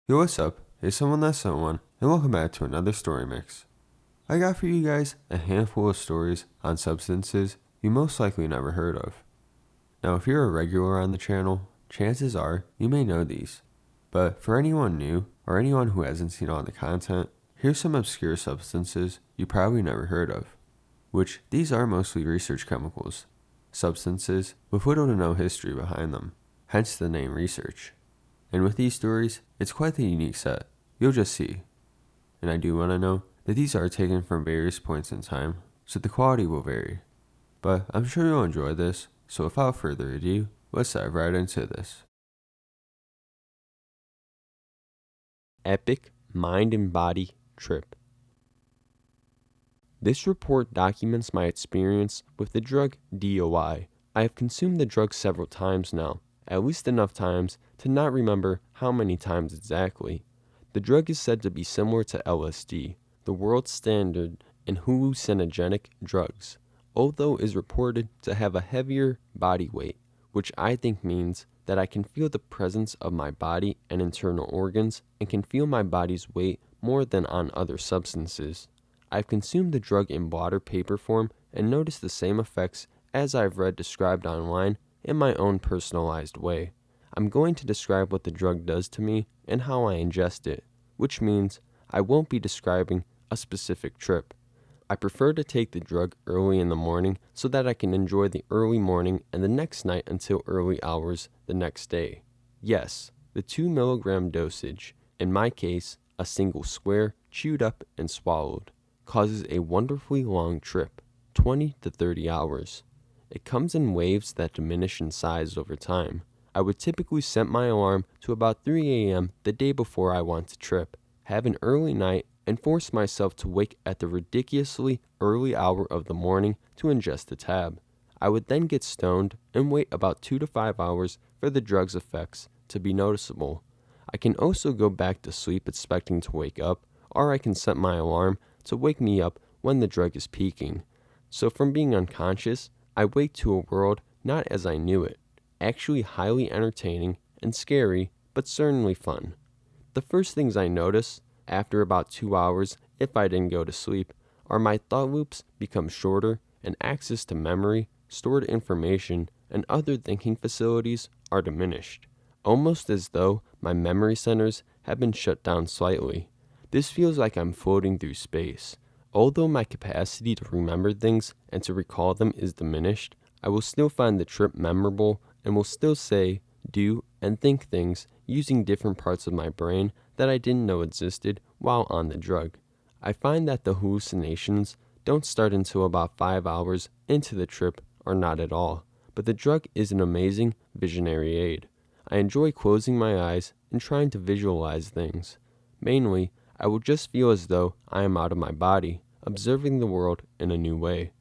Yo, what's up? It's someone that's someone, and welcome back to another story mix. I got for you guys a handful of stories on substances you most likely never heard of. Now, if you're a regular on the channel, chances are you may know these. But for anyone new, or anyone who hasn't seen all the content, here's some obscure substances you probably never heard of. Which, these are mostly research chemicals. Substances with little to no history behind them, hence the name research. And with these stories, it's quite the unique set. You'll just see. And I do want to know that these are taken from various points in time, so the quality will vary. But I'm sure you'll enjoy this, so without further ado, let's dive right into this. Epic Mind and Body Trip. This report documents my experience with the drug DOI. I have consumed the drug several times now, at least enough times to not remember how many times exactly. The drug is said to be similar to LSD, the world standard in hallucinogenic drugs, although is reported to have a heavier body weight, which I think means that I can feel the presence of my body and internal organs and can feel my body's weight more than on other substances. I've consumed the drug in water paper form and noticed the same effects as I've read described online in my own personalized way. I'm going to describe what the drug does to me and how I ingest it, which means I won't be describing a specific trip. I prefer to take the drug early in the morning so that I can enjoy the early morning and the next night until early hours the next day. Yes, the 2 milligram dosage, in my case, a single square chewed up and swallowed, causes a wonderfully long trip, 20 to 30 hours. It comes in waves that diminish in size over time. I would typically set my alarm to about 3 a.m. the day before I want to trip, have an early night, and force myself to wake at the ridiculously early hour of the morning to ingest the tab. I would then get stoned and wait about 2 to 5 hours for the drug's effects to be noticeable. I can also go back to sleep expecting to wake up, or I can set my alarm to wake me up when the drug is peaking. So from being unconscious, I wake to a world not as I knew it, actually highly entertaining and scary, but certainly fun. The first things I notice, after about 2 hours if I didn't go to sleep, are my thought loops become shorter and access to memory, stored information, and other thinking facilities are diminished, almost as though my memory centers have been shut down slightly. This feels like I'm floating through space. Although my capacity to remember things and to recall them is diminished, I will still find the trip memorable and will still say, do, and think things using different parts of my brain that I didn't know existed while on the drug. I find that the hallucinations don't start until about 5 hours into the trip or not at all, but the drug is an amazing visionary aid. I enjoy closing my eyes and trying to visualize things. Mainly, I will just feel as though I am out of my body, observing the world in a new way.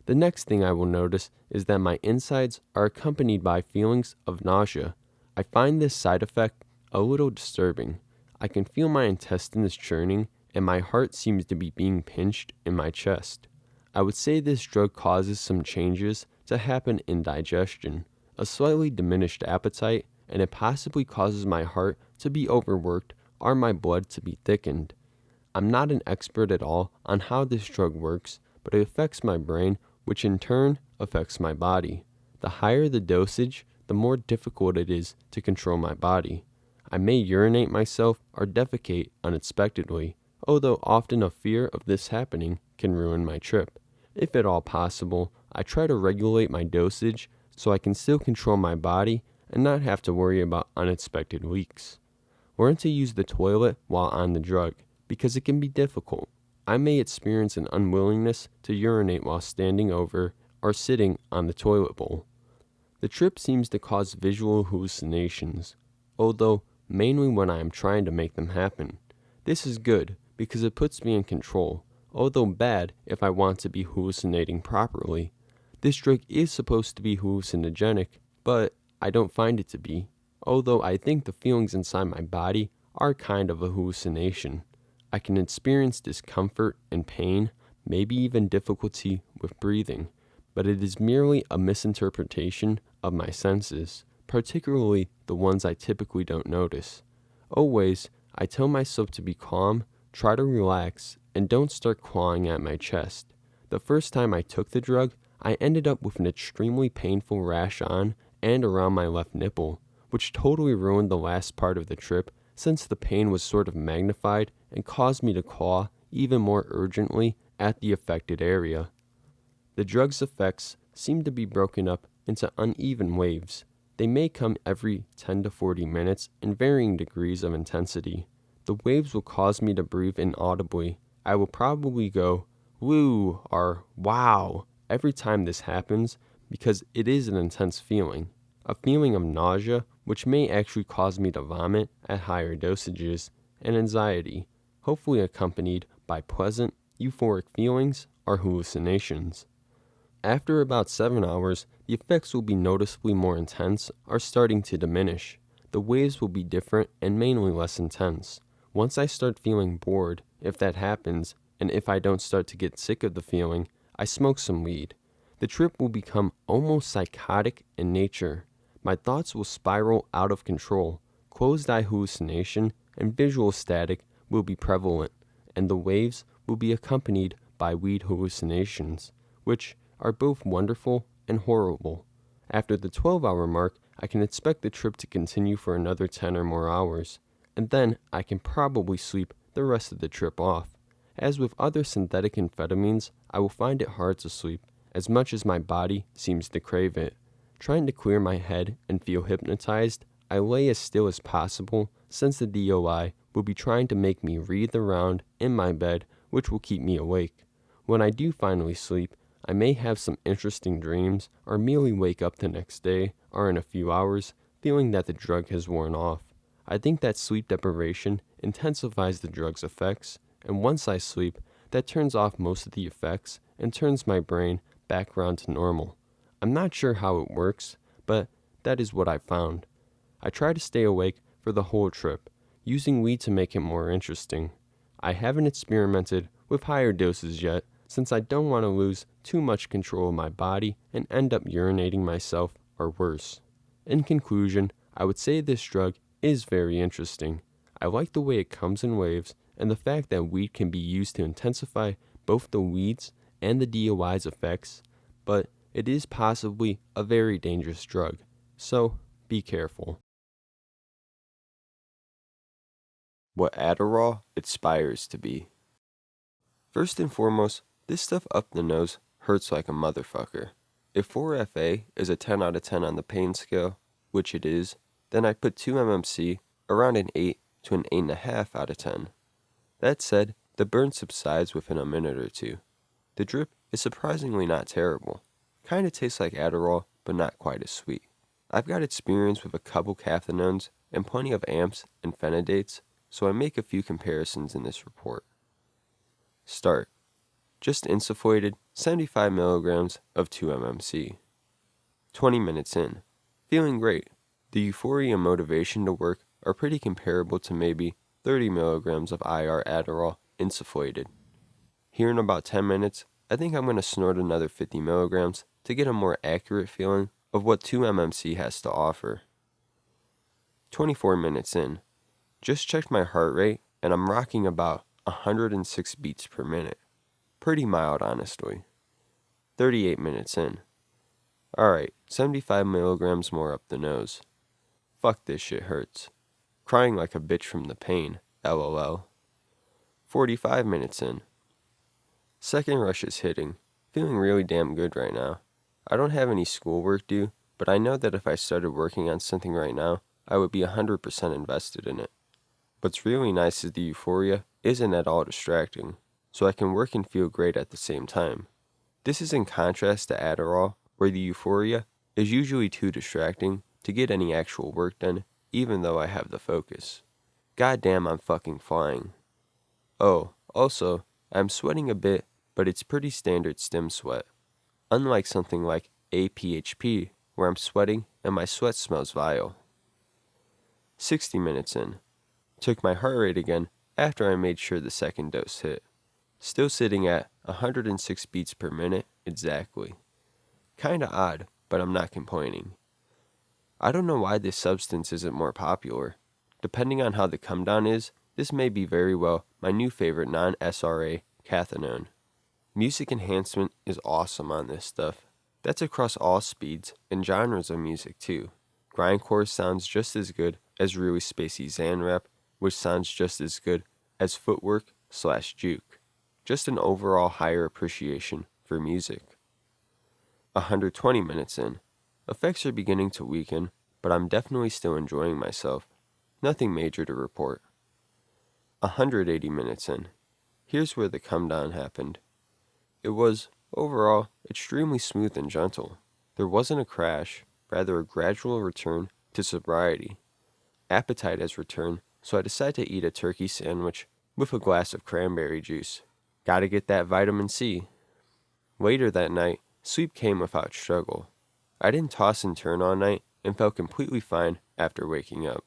The next thing I will notice is that my insides are accompanied by feelings of nausea. I find this side effect a little disturbing. I can feel my intestines churning and my heart seems to be being pinched in my chest. I would say this drug causes some changes to happen in digestion, a slightly diminished appetite, and it possibly causes my heart to be overworked or my blood to be thickened. I'm not an expert at all on how this drug works, but it affects my brain, which in turn affects my body. The higher the dosage, the more difficult it is to control my body. I may urinate myself or defecate unexpectedly, although often a fear of this happening can ruin my trip. If at all possible, I try to regulate my dosage so I can still control my body and not have to worry about unexpected leaks. Learn to use the toilet while on the drug, because it can be difficult. I may experience an unwillingness to urinate while standing over or sitting on the toilet bowl. The trip seems to cause visual hallucinations, although mainly when I am trying to make them happen. This is good because it puts me in control, although bad if I want to be hallucinating properly. This drug is supposed to be hallucinogenic, but I don't find it to be, although I think the feelings inside my body are kind of a hallucination. I can experience discomfort and pain, maybe even difficulty with breathing, but it is merely a misinterpretation of my senses, particularly the ones I typically don't notice. Always, I tell myself to be calm, try to relax, and don't start clawing at my chest. The first time I took the drug, I ended up with an extremely painful rash on and around my left nipple, which totally ruined the last part of the trip since the pain was sort of magnified and caused me to claw even more urgently at the affected area. The drug's effects seem to be broken up into uneven waves. They may come every 10 to 40 minutes in varying degrees of intensity. The waves will cause me to breathe inaudibly. I will probably go woo or wow every time this happens because it is an intense feeling. A feeling of nausea, which may actually cause me to vomit at higher dosages, and anxiety, hopefully accompanied by pleasant, euphoric feelings or hallucinations. After about 7 hours, the effects will be noticeably more intense or starting to diminish. The waves will be different and mainly less intense. Once I start feeling bored, if that happens, and if I don't start to get sick of the feeling, I smoke some weed. The trip will become almost psychotic in nature. My thoughts will spiral out of control. Closed-eye hallucination and visual static will be prevalent, and the waves will be accompanied by weed hallucinations, which are both wonderful and horrible. After the 12-hour mark, I can expect the trip to continue for another 10 or more hours, and then I can probably sleep the rest of the trip off. As with other synthetic amphetamines, I will find it hard to sleep, as much as my body seems to crave it. Trying to clear my head and feel hypnotized, I lay as still as possible since the DOI will be trying to make me writhe around in my bed, which will keep me awake. When I do finally sleep, I may have some interesting dreams or merely wake up the next day or in a few hours feeling that the drug has worn off. I think that sleep deprivation intensifies the drug's effects, and once I sleep, that turns off most of the effects and turns my brain back around to normal. I'm not sure how it works, but that is what I found. I try to stay awake for the whole trip, using weed to make it more interesting. I haven't experimented with higher doses yet, since I don't want to lose too much control of my body and end up urinating myself or worse. In conclusion, I would say this drug is very interesting. I like the way it comes in waves and the fact that weed can be used to intensify both the weed's and the DOI's effects, but it is possibly a very dangerous drug, so be careful. What Adderall aspires to be. First and foremost, this stuff up the nose hurts like a motherfucker. If 4FA is a 10 out of 10 on the pain scale, which it is, then I put 2-MMC around an 8 to an 8.5 out of 10. That said, the burn subsides within a minute or two. The drip is surprisingly not terrible. Kinda tastes like Adderall, but not quite as sweet. I've got experience with a couple cathinones and plenty of amps and phenidates, so I make a few comparisons in this report. Start. Just insufflated 75 milligrams of 2-MMC. 20 minutes in. Feeling great. The euphoria and motivation to work are pretty comparable to maybe 30 milligrams of IR Adderall insufflated. Here in about 10 minutes, I think I'm going to snort another 50 milligrams to get a more accurate feeling of what 2-MMC has to offer. 24 minutes in. Just checked my heart rate and I'm rocking about 106 beats per minute. Pretty mild, honestly. 38 minutes in. Alright, 75 milligrams more up the nose. Fuck, this shit hurts. Crying like a bitch from the pain, LOL. 45 minutes in. Second rush is hitting. Feeling really damn good right now. I don't have any schoolwork due, but I know that if I started working on something right now, I would be 100% invested in it. What's really nice is the euphoria isn't at all distracting, so I can work and feel great at the same time. This is in contrast to Adderall, where the euphoria is usually too distracting to get any actual work done, even though I have the focus. Goddamn, I'm fucking flying. Oh, also, I'm sweating a bit, but it's pretty standard stim sweat. Unlike something like APHP, where I'm sweating and my sweat smells vile. 60 minutes in. Took my heart rate again after I made sure the second dose hit. Still sitting at 106 beats per minute exactly. Kinda odd, but I'm not complaining. I don't know why this substance isn't more popular. Depending on how the come down is, This may be very well my new favorite non-SRA cathinone. Music enhancement is awesome on this stuff. That's across all speeds and genres of music too. Grindcore sounds just as good as really spacey Xan rap, which sounds just as good as footwork/juke. Just an overall higher appreciation for music. 120 minutes in. Effects are beginning to weaken, but I'm definitely still enjoying myself. Nothing major to report. 180 minutes in. Here's where the come down happened. It was, overall, extremely smooth and gentle. There wasn't a crash, rather a gradual return to sobriety. Appetite has returned, so I decided to eat a turkey sandwich with a glass of cranberry juice. Gotta get that vitamin C. Later that night, sleep came without struggle. I didn't toss and turn all night and felt completely fine after waking up.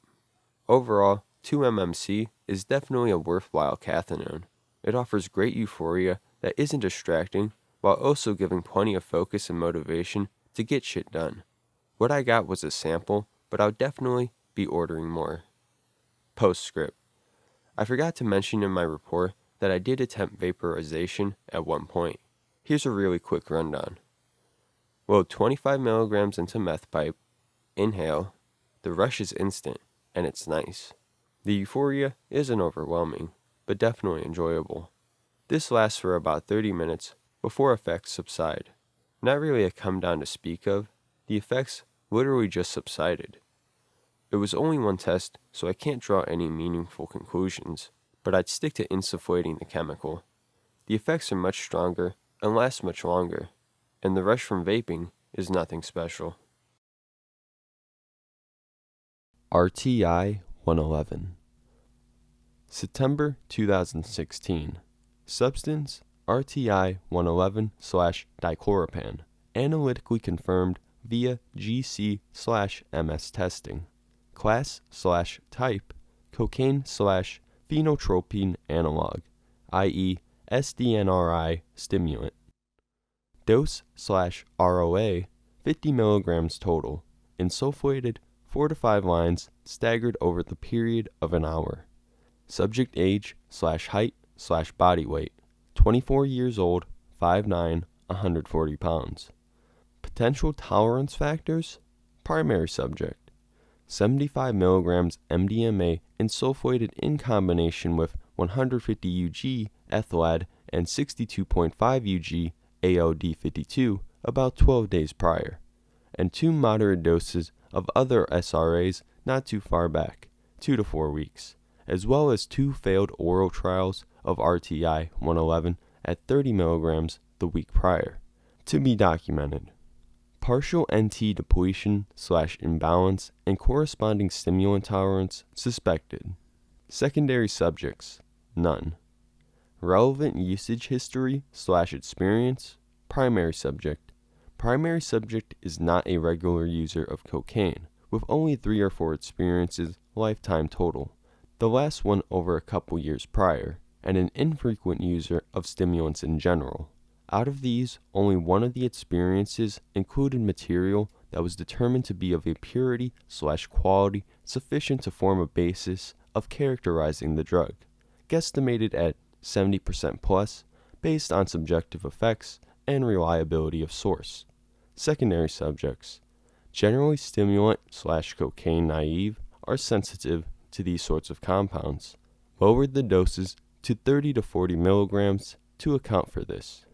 Overall, 2-MMC is definitely a worthwhile cathinone. It offers great euphoria that isn't distracting, while also giving plenty of focus and motivation to get shit done. What I got was a sample, but I'll definitely be ordering more. Postscript. I forgot to mention in my report that I did attempt vaporization at one point. Here's a really quick rundown. Load 25 milligrams into meth pipe, inhale, the rush is instant, and it's nice. The euphoria isn't overwhelming, but definitely enjoyable. This lasts for about 30 minutes before effects subside. Not really a come down to speak of, the effects literally just subsided. It was only one test, so I can't draw any meaningful conclusions, but I'd stick to insufflating the chemical. The effects are much stronger and last much longer, and the rush from vaping is nothing special. RTI 111. September 2016. Substance RTI 111/Dichloropane, analytically confirmed via GC/MS testing. Class/type, cocaine/phenotropine analog, i.e. SDNRI stimulant. Dose/ROA, 50 milligrams total, insulfated 4 to 5 lines staggered over the period of an hour. Subject age/height/body weight, 24 years old, 5'9", 140 pounds. Potential tolerance factors, primary subject, 75 milligrams MDMA insulfated in combination with 150 UG ethelad and 62.5 UG ALD52 about 12 days prior, and 2 moderate doses of other SRAs not too far back, 2 to 4 weeks, as well as 2 failed oral trials of RTI 111 at 30 milligrams the week prior. To be documented. Partial NT depletion/imbalance and corresponding stimulant tolerance suspected. Secondary subjects, none. Relevant usage history/experience, primary subject. Primary subject is not a regular user of cocaine, with only 3 or 4 experiences lifetime total, the last one over a couple years prior, and an infrequent user of stimulants in general. Out of these, only one of the experiences included material that was determined to be of a purity/quality sufficient to form a basis of characterizing the drug, guesstimated at 70% plus, based on subjective effects and reliability of source. Secondary subjects, generally stimulant/cocaine naive, are sensitive to these sorts of compounds, lowered the doses to 30 to 40 milligrams to account for this.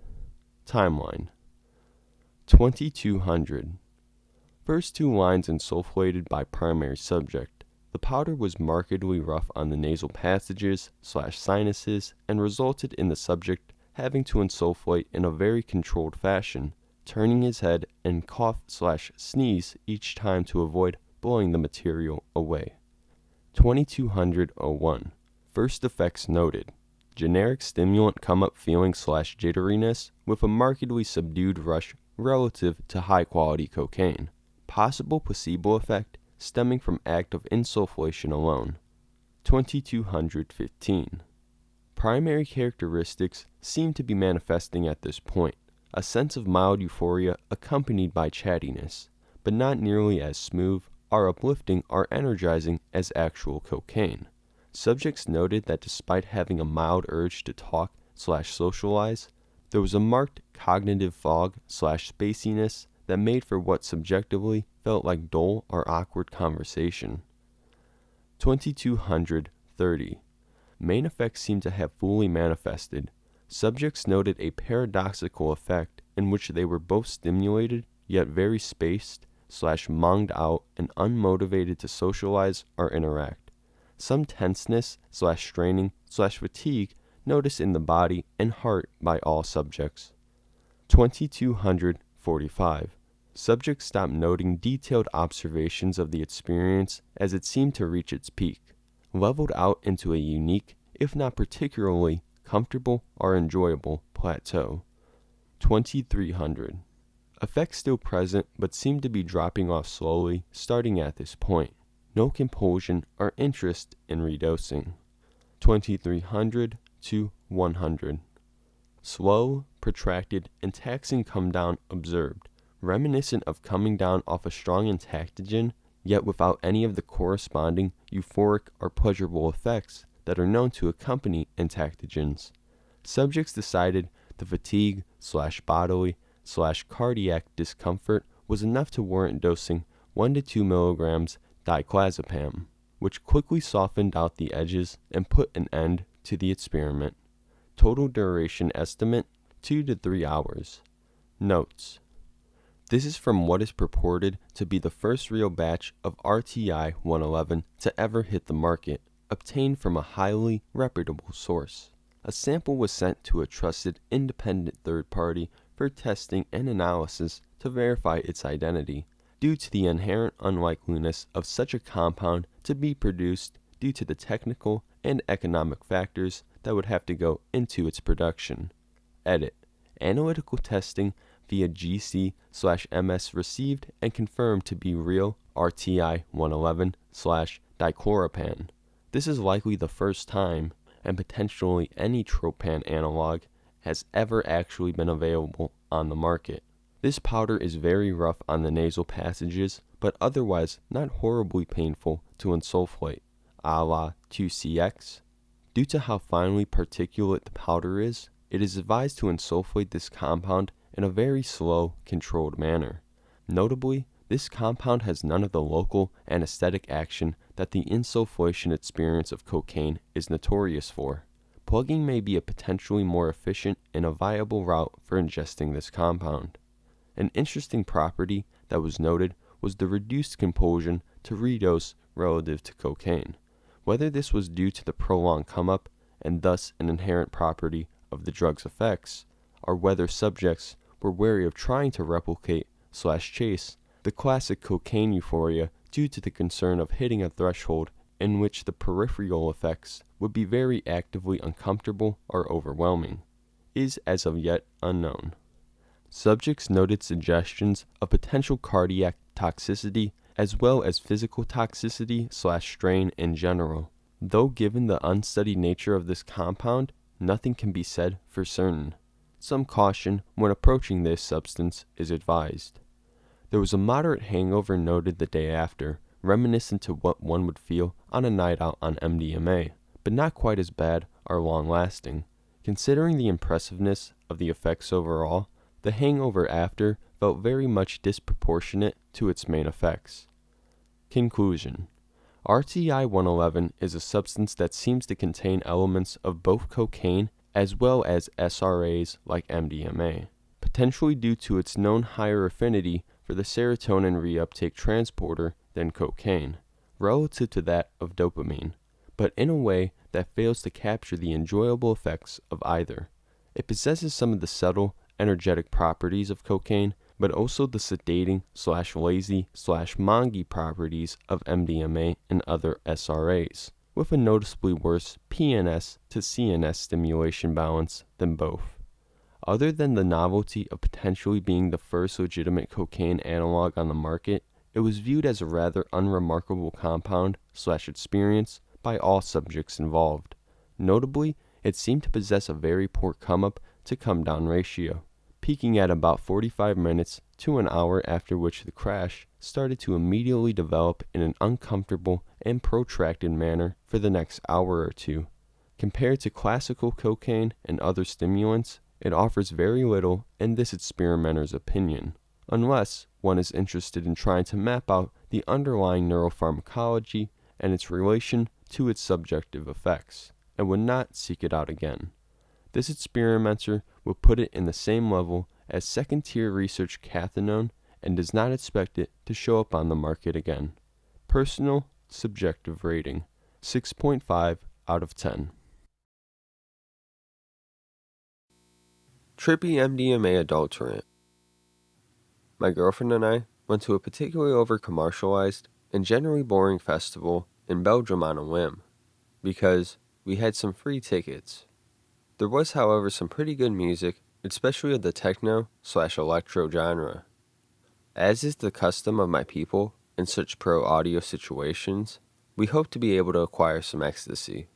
Timeline 2200. First 2 lines insulfated by primary subject. The powder was markedly rough on the nasal passages/sinuses and resulted in the subject having to insulfate in a very controlled fashion, turning his head and cough/sneeze each time to avoid blowing the material away. 2201. First effects noted. Generic stimulant come-up feeling/jitteriness with a markedly subdued rush relative to high-quality cocaine. Possible placebo effect stemming from act of insulfation alone. 2215. Primary characteristics seem to be manifesting at this point. A sense of mild euphoria accompanied by chattiness, but not nearly as smooth, or uplifting or energizing as actual cocaine. Subjects noted that despite having a mild urge to talk/socialize, there was a marked cognitive fog/spaciness that made for what subjectively felt like dull or awkward conversation. 2230. Main effects seem to have fully manifested. Subjects noted a paradoxical effect in which they were both stimulated yet very spaced/monged out and unmotivated to socialize or interact. Some tenseness/straining/fatigue noticed in the body and heart by all subjects. 2245. Subjects stopped noting detailed observations of the experience as it seemed to reach its peak, leveled out into a unique, if not particularly comfortable or enjoyable, plateau. 2300. Effects still present but seemed to be dropping off slowly starting at this point. No compulsion or interest in redosing. 2300 to 100. Slow, protracted, and taxing come down observed, reminiscent of coming down off a strong entactogen, yet without any of the corresponding euphoric or pleasurable effects that are known to accompany entactogens. Subjects decided the fatigue/bodily/cardiac discomfort was enough to warrant dosing 1 to 2 milligrams dichloropane, which quickly softened out the edges and put an end to the experiment. Total duration estimate 2 to 3 hours. Notes: this is from what is purported to be the first real batch of RTI-111 to ever hit the market, obtained from a highly reputable source. A sample was sent to a trusted independent third party for testing and analysis to verify its identity, due to the inherent unlikeliness of such a compound to be produced due to the technical and economic factors that would have to go into its production. Edit. Analytical testing via GC/MS received and confirmed to be real RTI-111/dichloropane. This is likely the first time, and potentially any tropan analog, has ever actually been available on the market. This powder is very rough on the nasal passages, but otherwise not horribly painful to insulfate, a la 2CX. Due to how finely particulate the powder is, it is advised to insulfate this compound in a very slow, controlled manner. Notably, this compound has none of the local anesthetic action that the insulfation experience of cocaine is notorious for. Plugging may be a potentially more efficient and a viable route for ingesting this compound. An interesting property that was noted was the reduced compulsion to redose relative to cocaine. Whether this was due to the prolonged come-up and thus an inherent property of the drug's effects, or whether subjects were wary of trying to replicate/chase the classic cocaine euphoria due to the concern of hitting a threshold in which the peripheral effects would be very actively uncomfortable or overwhelming, is as of yet unknown. Subjects noted suggestions of potential cardiac toxicity as well as physical toxicity/strain in general. Though given the unstudied nature of this compound, nothing can be said for certain. Some caution when approaching this substance is advised. There was a moderate hangover noted the day after, reminiscent to what one would feel on a night out on MDMA, but not quite as bad or long-lasting. Considering the impressiveness of the effects overall, the hangover after felt very much disproportionate to its main effects. Conclusion: RTI-111 is a substance that seems to contain elements of both cocaine as well as SRAs like MDMA, potentially due to its known higher affinity for the serotonin reuptake transporter than cocaine, relative to that of dopamine, but in a way that fails to capture the enjoyable effects of either. It possesses some of the subtle, energetic properties of cocaine, but also the sedating/lazy/mongy properties of MDMA and other SRAs, with a noticeably worse PNS to CNS stimulation balance than both. Other than the novelty of potentially being the first legitimate cocaine analog on the market, it was viewed as a rather unremarkable compound/experience by all subjects involved. Notably, it seemed to possess a very poor come-up to come-down ratio, peaking at about 45 minutes to an hour, after which the crash started to immediately develop in an uncomfortable and protracted manner for the next hour or two. Compared to classical cocaine and other stimulants, it offers very little in this experimenter's opinion, unless one is interested in trying to map out the underlying neuropharmacology and its relation to its subjective effects, and would not seek it out again. This experimenter would put it in the same level as second-tier research cathinone and does not expect it to show up on the market again. Personal subjective rating, 6.5 out of 10. Trippy MDMA Adulterant. My girlfriend and I went to a particularly over-commercialized and generally boring festival in Belgium on a whim, because we had some free tickets. There was, however, some pretty good music, especially of the techno/electro genre. As is the custom of my people in such pro-audio situations, we hope to be able to acquire some ecstasy.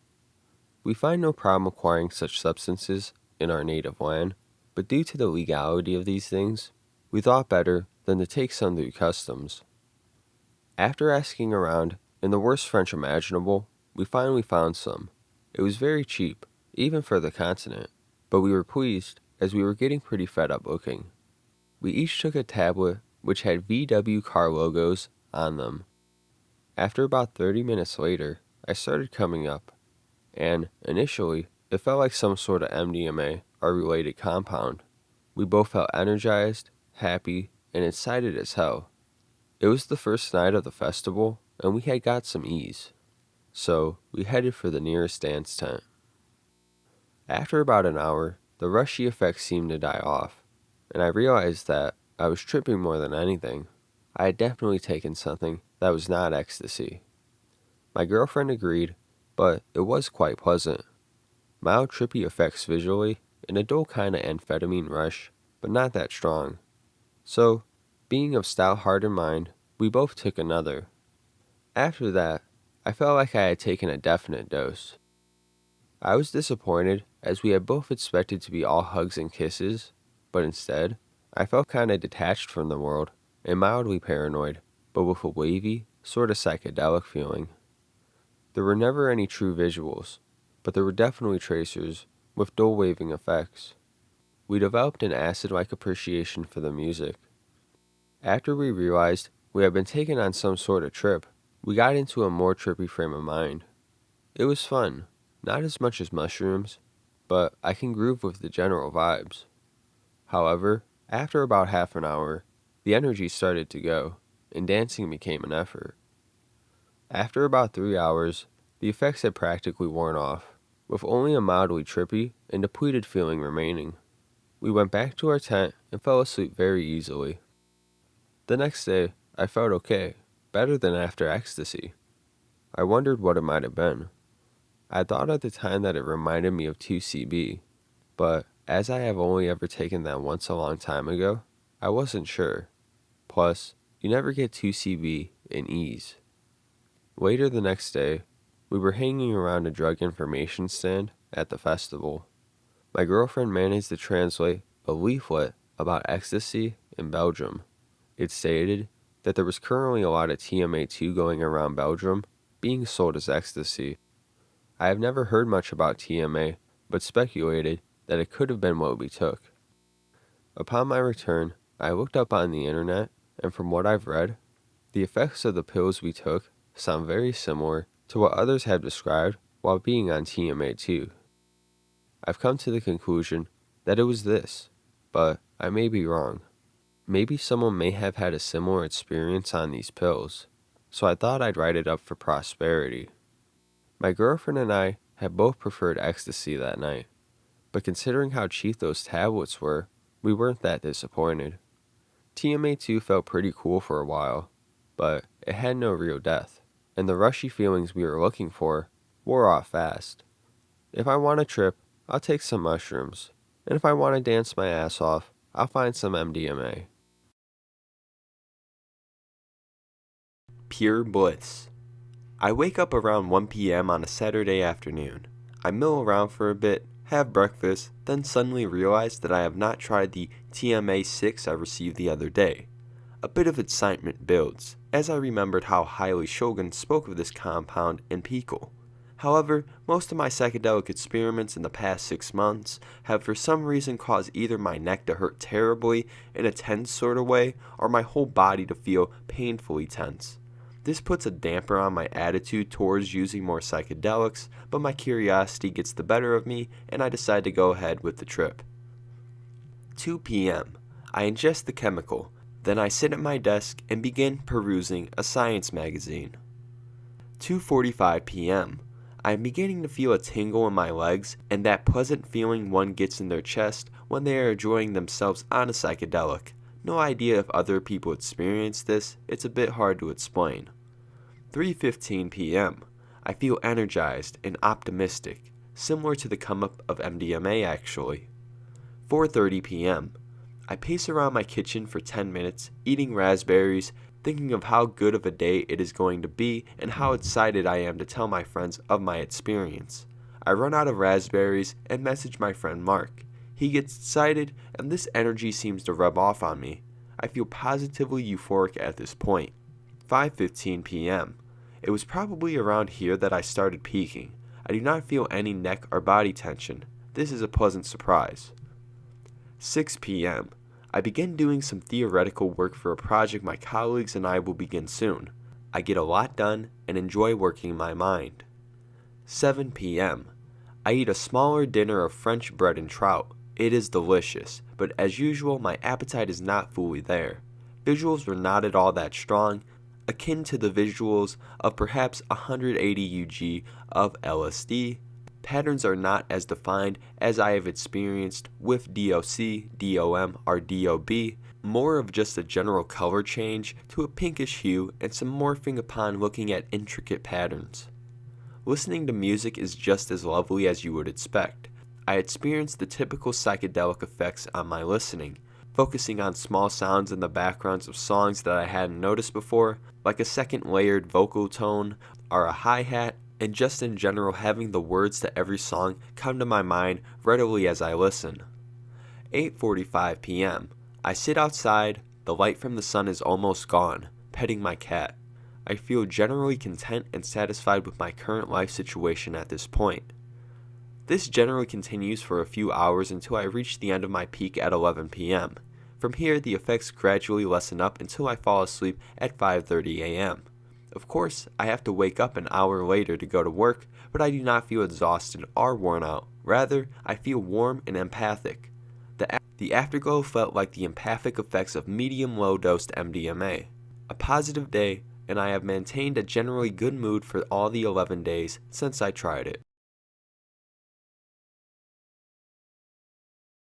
We find no problem acquiring such substances in our native land, but due to the legality of these things, we thought better than to take some through customs. After asking around in the worst French imaginable, we finally found some. It was very cheap, even for the continent, but we were pleased as we were getting pretty fed up looking. We each took a tablet which had VW car logos on them. After about 30 minutes later, I started coming up, and initially, it felt like some sort of MDMA or related compound. We both felt energized, happy, and excited as hell. It was the first night of the festival, and we had got some ease, so we headed for the nearest dance tent. After about an hour, the rushy effects seemed to die off, and I realized that I was tripping more than anything. I had definitely taken something that was not ecstasy. My girlfriend agreed, but it was quite pleasant. Mild trippy effects visually, and a dull kind of amphetamine rush, but not that strong. So, being of stout heart and mind, we both took another. After that, I felt like I had taken a definite dose. I was disappointed as we had both expected to be all hugs and kisses, but instead, I felt kinda detached from the world and mildly paranoid, but with a wavy, sorta psychedelic feeling. There were never any true visuals, but there were definitely tracers with dull waving effects. We developed an acid-like appreciation for the music. After we realized we had been taken on some sort of trip, we got into a more trippy frame of mind. It was fun, not as much as mushrooms, but I can groove with the general vibes. However, after about half an hour, the energy started to go, and dancing became an effort. After about 3 hours, the effects had practically worn off, with only a mildly trippy and depleted feeling remaining. We went back to our tent and fell asleep very easily. The next day, I felt okay, better than after ecstasy. I wondered what it might have been. I thought at the time that it reminded me of 2CB, but as I have only ever taken that once a long time ago, I wasn't sure. Plus, you never get 2CB in ease. Later the next day, we were hanging around a drug information stand at the festival. My girlfriend managed to translate a leaflet about ecstasy in Belgium. It stated that there was currently a lot of TMA2 going around Belgium being sold as ecstasy. I have never heard much about TMA, but speculated that it could have been what we took. Upon my return, I looked up on the internet, and from what I've read, the effects of the pills we took sound very similar to what others have described while being on TMA2. I've come to the conclusion that it was this, but I may be wrong. Maybe someone may have had a similar experience on these pills, so I thought I'd write it up for prosperity. My girlfriend and I had both preferred ecstasy that night, but considering how cheap those tablets were, we weren't that disappointed. TMA2 felt pretty cool for a while, but it had no real depth, and the rushy feelings we were looking for wore off fast. If I want a trip, I'll take some mushrooms, and if I want to dance my ass off, I'll find some MDMA. Pure bliss. I wake up around 1 p.m. on a Saturday afternoon. I mill around for a bit, have breakfast, then suddenly realize that I have not tried the TMA6 I received the other day. A bit of excitement builds, as I remembered how highly Shogun spoke of this compound in Pickle. However, most of my psychedelic experiments in the past 6 months have for some reason caused either my neck to hurt terribly in a tense sort of way, or my whole body to feel painfully tense. This puts a damper on my attitude towards using more psychedelics, but my curiosity gets the better of me and I decide to go ahead with the trip. 2 p.m. I ingest the chemical, then I sit at my desk and begin perusing a science magazine. 2:45 p.m. I am beginning to feel a tingle in my legs and that pleasant feeling one gets in their chest when they are enjoying themselves on a psychedelic. No idea if other people experience this, it's a bit hard to explain. 3:15 p.m. I feel energized and optimistic, similar to the come up of MDMA actually. 4:30 p.m. I pace around my kitchen for 10 minutes, eating raspberries, thinking of how good of a day it is going to be and how excited I am to tell my friends of my experience. I run out of raspberries and message my friend Mark. He gets excited and this energy seems to rub off on me. I feel positively euphoric at this point. 5:15 p.m. It was probably around here that I started peaking. I do not feel any neck or body tension. This is a pleasant surprise. 6 p.m. I begin doing some theoretical work for a project my colleagues and I will begin soon. I get a lot done and enjoy working my mind. 7 p.m. I eat a smaller dinner of French bread and trout. It is delicious, but as usual my appetite is not fully there. Visuals were not at all that strong, akin to the visuals of perhaps 180 UG of LSD. Patterns are not as defined as I have experienced with DOC, DOM, or DOB, more of just a general color change to a pinkish hue and some morphing upon looking at intricate patterns. Listening to music is just as lovely as you would expect. I experienced the typical psychedelic effects on my listening, focusing on small sounds in the backgrounds of songs that I hadn't noticed before, like a second layered vocal tone or a hi-hat, and just in general having the words to every song come to my mind readily as I listen. 8:45 p.m. I sit outside, the light from the sun is almost gone, petting my cat. I feel generally content and satisfied with my current life situation at this point. This generally continues for a few hours until I reach the end of my peak at 11 p.m. From here, the effects gradually lessen up until I fall asleep at 5:30 a.m. Of course, I have to wake up an hour later to go to work, but I do not feel exhausted or worn out. Rather, I feel warm and empathic. The afterglow felt like the empathic effects of medium-low dosed MDMA. A positive day, and I have maintained a generally good mood for all the 11 days since I tried it.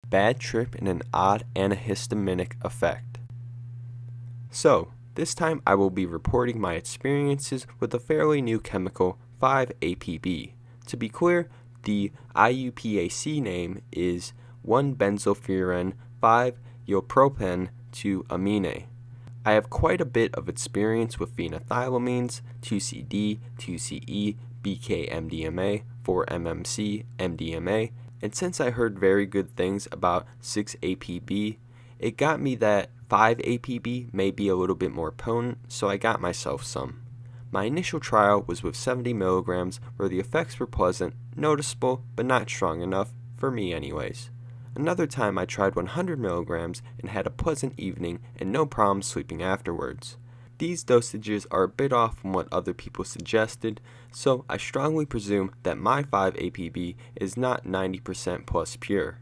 Bad trip and an odd antihistaminic effect. So, this time I will be reporting my experiences with a fairly new chemical, 5-APB. To be clear, the IUPAC name is 1-benzopyran 5-iopropane 2-amine. I have quite a bit of experience with phenethylamines, 2,4-CD, 2,4-CE, BK-MDMA, 4-MMC, MDMA, and since I heard very good things about 6-APB, it got me that 5-APB may be a little bit more potent, so I got myself some. My initial trial was with 70 milligrams, where the effects were pleasant, noticeable, but not strong enough, for me anyways. Another time I tried 100 milligrams and had a pleasant evening and no problem sleeping afterwards. These dosages are a bit off from what other people suggested, so I strongly presume that my 5-APB is not 90% plus pure.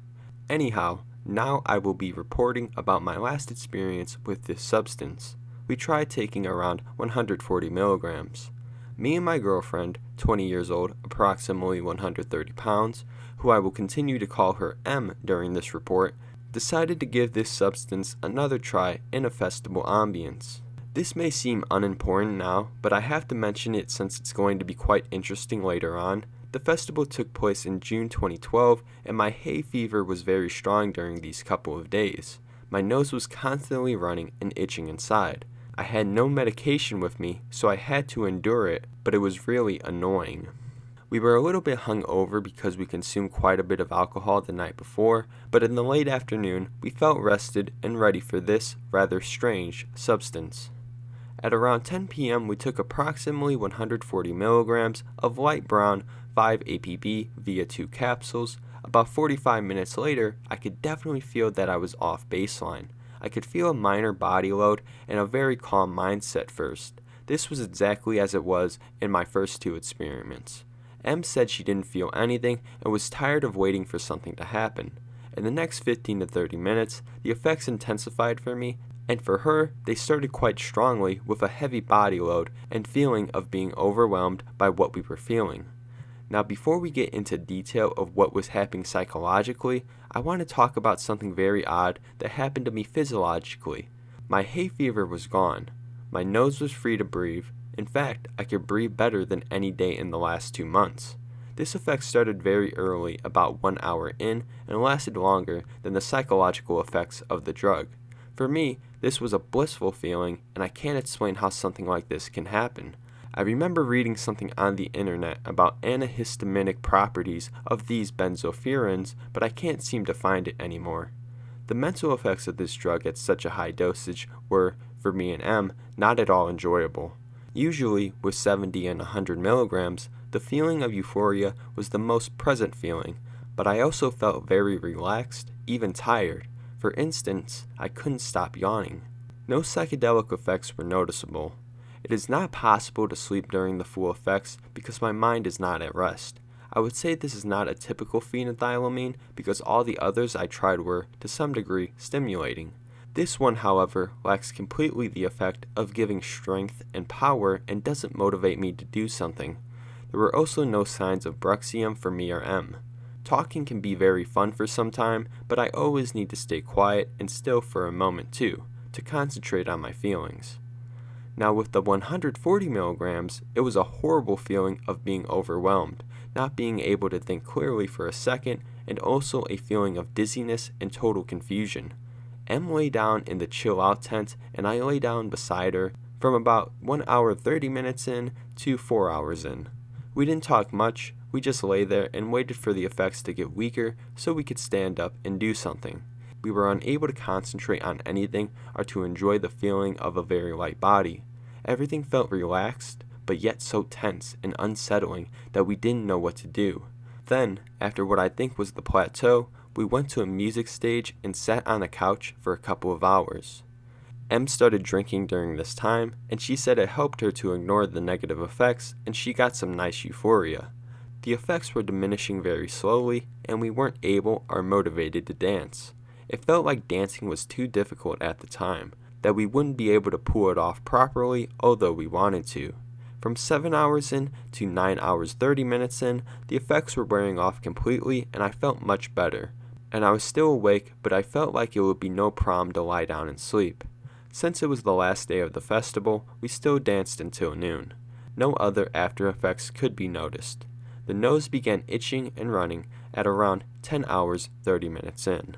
Anyhow, now I will be reporting about my last experience with this substance. We tried taking around 140 milligrams. Me and my girlfriend, 20 years old, approximately 130 pounds, who I will continue to call her M during this report, decided to give this substance another try in a festival ambience. This may seem unimportant now, but I have to mention it since it's going to be quite interesting later on. The festival took place in June 2012, and my hay fever was very strong during these couple of days. My nose was constantly running and itching inside. I had no medication with me, so I had to endure it, but it was really annoying. We were a little bit hungover because we consumed quite a bit of alcohol the night before, but in the late afternoon, we felt rested and ready for this rather strange substance. At around 10 p.m. we took approximately 140 milligrams of light brown 5-APB via 2 capsules. About 45 minutes later, I could definitely feel that I was off baseline. I could feel a minor body load and a very calm mindset first. This was exactly as it was in my first 2 experiments. M said she didn't feel anything and was tired of waiting for something to happen. In the next 15 to 30 minutes, the effects intensified for me, and for her, they started quite strongly with a heavy body load and feeling of being overwhelmed by what we were feeling. Now, before we get into detail of what was happening psychologically, I want to talk about something very odd that happened to me physiologically. My hay fever was gone. My nose was free to breathe. In fact, I could breathe better than any day in the last 2 months. This effect started very early, about 1 hour in, and lasted longer than the psychological effects of the drug. For me, this was a blissful feeling, and I can't explain how something like this can happen. I remember reading something on the internet about antihistaminic properties of these benzopyrenoids, but I can't seem to find it anymore. The mental effects of this drug at such a high dosage were, for me and M, not at all enjoyable. Usually, with 70 and 100 milligrams, the feeling of euphoria was the most present feeling, but I also felt very relaxed, even tired. For instance, I couldn't stop yawning. No psychedelic effects were noticeable. It is not possible to sleep during the full effects because my mind is not at rest. I would say this is not a typical phenethylamine because all the others I tried were, to some degree, stimulating. This one, however, lacks completely the effect of giving strength and power and doesn't motivate me to do something. There were also no signs of bruxium for me or M. Talking can be very fun for some time, but I always need to stay quiet and still for a moment too, to concentrate on my feelings. Now with the 140 milligrams, it was a horrible feeling of being overwhelmed, not being able to think clearly for a second, and also a feeling of dizziness and total confusion. M lay down in the chill out tent, and I lay down beside her from about 1 hour 30 minutes in to 4 hours in. We didn't talk much, we just lay there and waited for the effects to get weaker so we could stand up and do something. We were unable to concentrate on anything or to enjoy the feeling of a very light body. Everything felt relaxed, but yet so tense and unsettling that we didn't know what to do. Then, after what I think was the plateau, we went to a music stage and sat on a couch for a couple of hours. M started drinking during this time, and she said it helped her to ignore the negative effects, and she got some nice euphoria. The effects were diminishing very slowly, and we weren't able or motivated to dance. It felt like dancing was too difficult at the time, that we wouldn't be able to pull it off properly, although we wanted to. From 7 hours in to 9 hours 30 minutes in, the effects were wearing off completely, and I felt much better. And I was still awake, but I felt like it would be no problem to lie down and sleep. Since it was the last day of the festival, we still danced until noon. No other after effects could be noticed. The nose began itching and running at around 10 hours 30 minutes in.